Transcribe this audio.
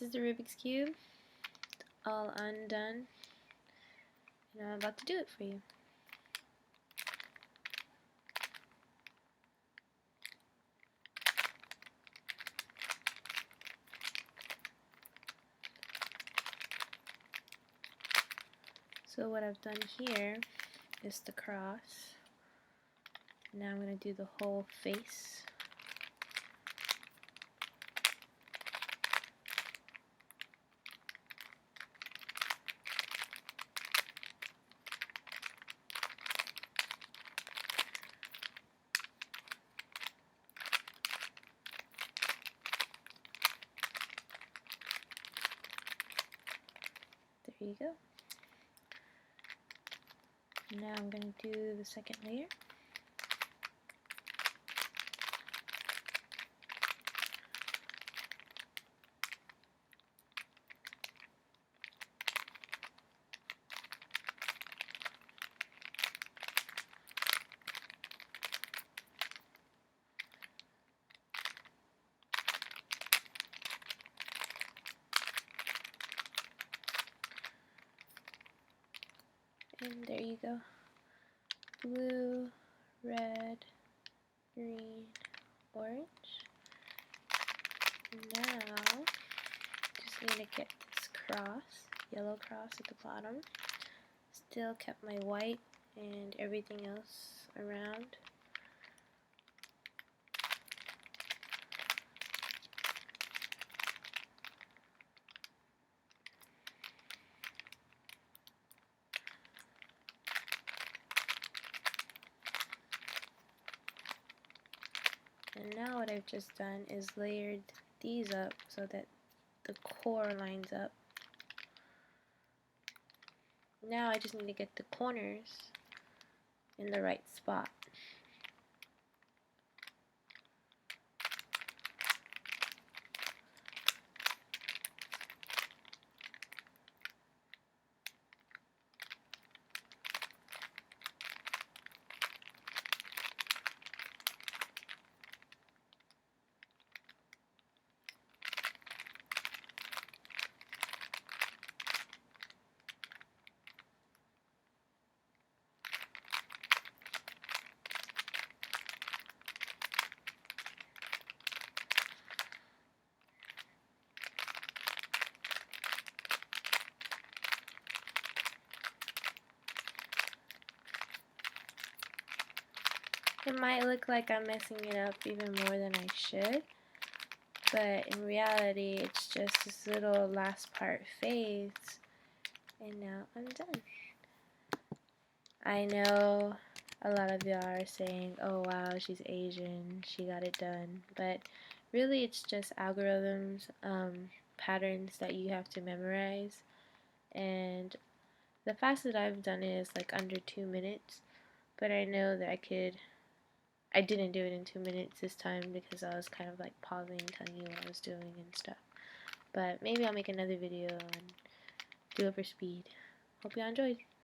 This is the Rubik's Cube, all undone, and I'm about to do it for you. So what I've done here is the cross. Now I'm going to do the whole face. There you go. Now I'm going to do the second layer. And there you go. Blue, red, green, orange. Now, just need to get this cross, yellow cross at the bottom. Still kept my white and everything else around. And now what I've just done is layered these up so that the core lines up. Now I just need to get the corners in the right spot. It might look like I'm messing it up even more than I should, but in reality it's just this little last part fades, and now I'm done. I know a lot of y'all are saying, oh wow, she's Asian, she got it done, but really it's just algorithms, patterns that you have to memorize, and the fastest I've done it is like under 2 minutes, but I know that I didn't do it in 2 minutes this time because I was kind of like pausing, telling you what I was doing and stuff. But maybe I'll make another video and do it for speed. Hope you all enjoyed.